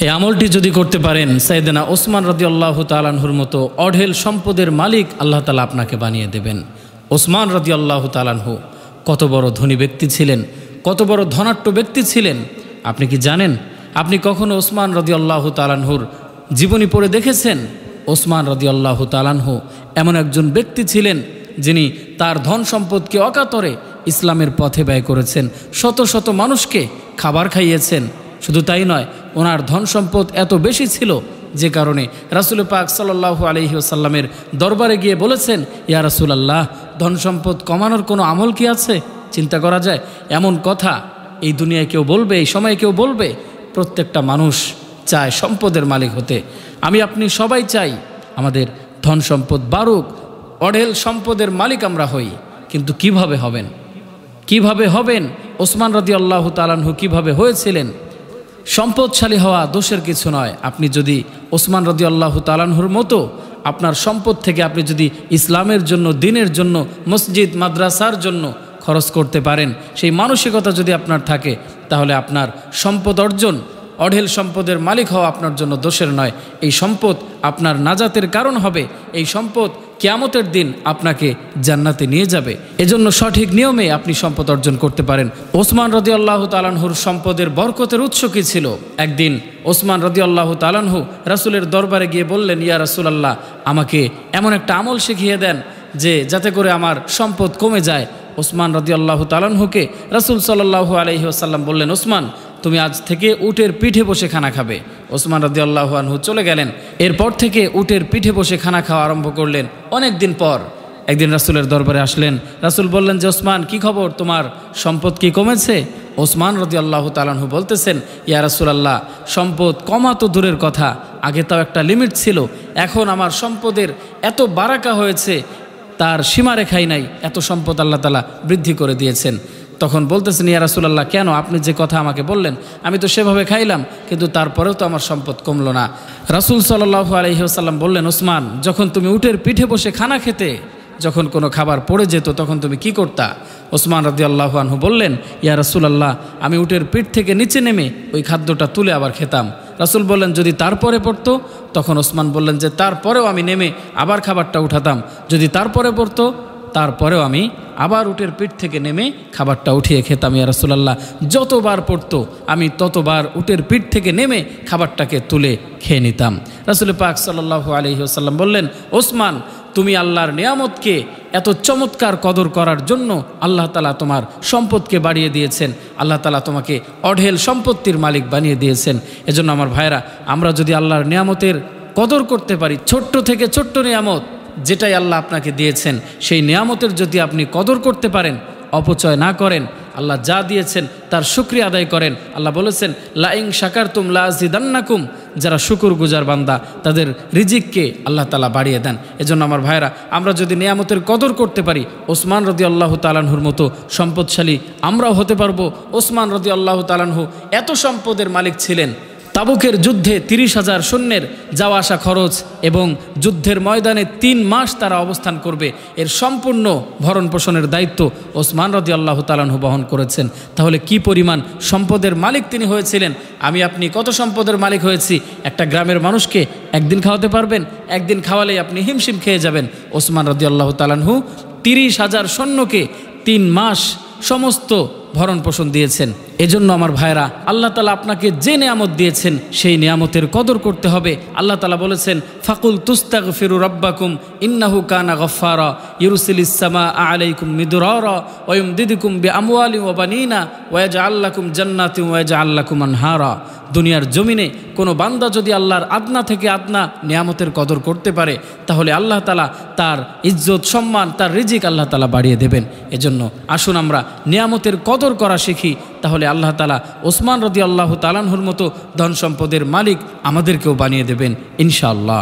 এই আমলটি যদি করতে পারেন, সাইয়েদনা ওসমান রাদিয়াল্লাহু তাআলা আনহুর মতো অঢেল সম্পদের মালিক আল্লাহ তাআলা আপনাকে বানিয়ে দেবেন। ওসমান রাদিয়াল্লাহু তাআলা আনহু কত বড় ধনী ব্যক্তি ছিলেন, কত বড় ধনাঢ্য ব্যক্তি ছিলেন। আপনি কি জানেন? আপনি কখনো ওসমান রাদিয়াল্লাহু তাআলা আনহুর জীবনী পড়ে দেখেছেন? ওসমান রাদিয়াল্লাহু তাআলা আনহু এমন একজন ব্যক্তি ছিলেন যিনি তার ধন সম্পদকে অকাতরে ইসলামের পথে ব্যয় করেছেন, শত শত মানুষকে খাবার খাইয়েছেন। শুধু তাই নয়, ওনার ধন সম্পদ এত বেশি ছিল যে কারণে রাসূল পাক সাল্লাল্লাহু আলাইহি ওয়াসাল্লামের দরবারে গিয়ে বলেছেন, ইয়া রাসূলুল্লাহ, ধন সম্পদ কমানোর কোনো আমল কি আছে? চিন্তা করা যায় এমন কথা এই দুনিয়ায় কেউ বলবে, এই সময়ে কেউ বলবে? প্রত্যেকটা মানুষ চায় সম্পদের মালিক হতে। আমি আপনি সবাই চাই আমাদের ধন সম্পদ বাড়ুক, অঢেল সম্পদের মালিক আমরা হই। কিন্তু কিভাবে হবেন? কিভাবে হবেন? ওসমান রাদিয়াল্লাহু তাআলা আনহু কিভাবে হয়েছিলেন? সম্পদশালী হওয়া দোষের কিছু নয়। আপনি যদি ওসমান রাদিয়াল্লাহু তাআলা আনহুর মতো আপনার সম্পদ থেকে আপনি যদি ইসলামের জন্য, দ্বীনের জন্য, মসজিদ মাদ্রাসার জন্য খরচ করতে পারেন, সেই মানসিকতা যদি আপনার থাকে, তাহলে আপনার সম্পদ অর্জন, অঢেল সম্পদের মালিক হওয়া আপনার জন্য দোষের নয়। এই সম্পদ আপনার নাজাতের কারণ হবে। এই সম্পদ কিয়ামতের দিন আপনাকে জান্নাতে নিয়ে যাবে। এজন্য সঠিক নিয়মে আপনি সম্পদ অর্জন করতে পারেন। ওসমান রাদিয়াল্লাহু তাআলা আনহুর সম্পদের বরকতের উৎস কী ছিল? একদিন ওসমান রাদিয়াল্লাহু তাআলা আনহু রাসূলের দরবারে গিয়ে বললেন, ইয়া রাসূলুল্লাহ, আমাকে এমন একটা আমল শিখিয়ে দেন যে যাতে করে আমার সম্পদ কমে যায়। ওসমান রাদিয়াল্লাহু তাআলা আনহুকে রাসূল সাল্লাল্লাহু আলাইহি ওয়াসাল্লাম বললেন, ওসমান, তুমি আজ থেকে উটের পিঠে বসে খানা খাবে। ওসমান রাদিয়াল্লাহু আনহু চলে গেলেন। এরপর থেকে উটের পিঠে বসে খানা খাওয়া আরম্ভ করলেন। অনেক দিন পর একদিন রাসূলের দরবারে আসলেন। রাসূল বললেন যে, ওসমান, কি খবর, তোমার সম্পদ কি কমেছে? ওসমান রাদিয়াল্লাহু তাআলা আনহু বলতেছেন, ইয়া রাসূলুল্লাহ, সম্পদ কমা তো দূরের কথা, আগে তাও একটা লিমিট ছিল, এখন আমার সম্পদের এত বারাকা হয়েছে, তার সীমারেখাই নাই, এত সম্পদ আল্লাহ তাআলা বৃদ্ধি করে দিয়েছেন। তখন বলতেছেন, ইয়া রাসূলুল্লাহ, কেন? আপনি যে কথা আমাকে বললেন আমি তো সেভাবে খাইলাম, কিন্তু তারপরেও তো আমার সম্পদ কমলো না। রাসূল সাল্লাল্লাহু আলাইহি ওয়াসাল্লাম বললেন, ওসমান, যখন তুমি উটের পিঠে বসে খানা খেতে, যখন কোনো খাবার পড়ে যেত তখন তুমি কি করতা? ওসমান রাদিয়াল্লাহু আনহু বললেন, ইয়া রাসূলুল্লাহ, আমি উটের পিঠ থেকে নিচে নেমে ওই খাদ্যটা তুলে আবার খেতাম। রাসূল বললেন, যদি তারপরে পড়তো? তখন ওসমান বললেন যে, তারপরেও আমি নেমে আবার খাবারটা উঠাতাম। যদি তারপরে পড়তো? তারপরেও আমি আবার উটের পিঠ থেকে নেমে খাবারটা উঠিয়ে খেতাম। ইয়া রাসূলুল্লাহ, যতবার পড়তো আমি ততবার উটের পিঠ থেকে নেমে খাবারটাকে তুলে খেয়ে নিতাম। রাসূল পাক সাল্লাল্লাহু আলাইহি ওয়াসাল্লাম বললেন, ওসমান, তুমি আল্লাহর নিয়ামতকে এত চমৎকার কদর করার জন্য আল্লাহ তাআলা তোমার সম্পদকে বাড়িয়ে দিয়েছেন। আল্লাহ তাআলা তোমাকে অঢেল সম্পত্তির মালিক বানিয়ে দিয়েছেন। এজন্য আমার ভাইরা, আমরা যদি আল্লাহর নিয়ামতের কদর করতে পারি, ছোট্ট থেকে ছোট্ট নিয়ামত যেটাই আল্লাহ আপনাকে দিয়েছেন, সেই নিয়ামতের যদি আপনি কদর করতে পারেন, অপচয় না করেন, আল্লাহ যা দিয়েছেন তার শুকরিয়া আদায় করেন। আল্লাহ বলেছেন, লা ইন শাকারতুম লা আযিদান্নাকুম, যারা শুকর গুজার বান্দা তাদের রিজিককে আল্লাহ তাআলা বাড়িয়ে দেন। এজন্য আমার ভাইরা, আমরা যদি নিয়ামতের কদর করতে পারি, ওসমান রাদিয়াল্লাহু তাআলা আনহুর মতো সম্পদশালী আমরাও হতে পারবো। ওসমান রাদিয়াল্লাহু তাআলা আনহু এত সম্পদের মালিক ছিলেন, তাবুকের যুদ্ধে ৩০,০০০ সৈন্যের যাওয়া আসা খরচ এবং যুদ্ধের ময়দানে ৩ মাস তারা অবস্থান করবে, এর সম্পূর্ণ ভরণ পোষণের দায়িত্ব ওসমান রাদিয়াল্লাহু তাআলা আনহু বহন করেছেন। তাহলে কি পরিমাণ সম্পদের মালিক তিনি হয়েছিলেন? আমি আপনি কত সম্পদের মালিক হয়েছি? একটা গ্রামের মানুষকে একদিন খাওয়াতে পারবেন? একদিন খাওয়ালেই আপনি হিমশিম খেয়ে যাবেন। ওসমান রাদিয়াল্লাহু তাআলা আনহু ৩০,০০০ সৈন্যকে ৩ মাস সমস্ত ভরণ পোষণ দিয়েছেন। এজন্য আমার ভাইরা, আল্লাহ তাআলা আপনাকে যে নিয়ামত দিয়েছেন সেই নিয়ামতের কদর করতে হবে। আল্লাহ তাআলা বলেছেন, ফাকুল তুস্তাগফিরু রাব্বাকুম ইন্নাহু কানা গফফারা ইউরসিলিস সামাআ আলাইকুম মিদরারা ওয়া ইউমদিদুকুম বিআমওয়ালিন ওয়া বানিনা ওয়া ইয়াজআল লাকুম জান্নাতিন ওয়া ইয়াজআল লাকুম আনহারা। দুনিয়ার জমিনে কোনো বান্দা যদি আল্লাহর আদনা থেকে আদনা নিয়ামতের কদর করতে পারে, তাহলে আল্লাহ তাআলা তার ইজ্জত, সম্মান, তার রিজিক আল্লাহ তাআলা বাড়িয়ে দেবেন। এজন্য আসুন আমরা নিয়ামতের কদর করা শিখি, তাহলে আল্লাহ তাআলা ওসমান রাদিয়াল্লাহু তাআলা আনহুর মতো ধন সম্পদের মালিক আমাদেরকেও বানিয়ে দেবেন ইনশাআল্লাহ।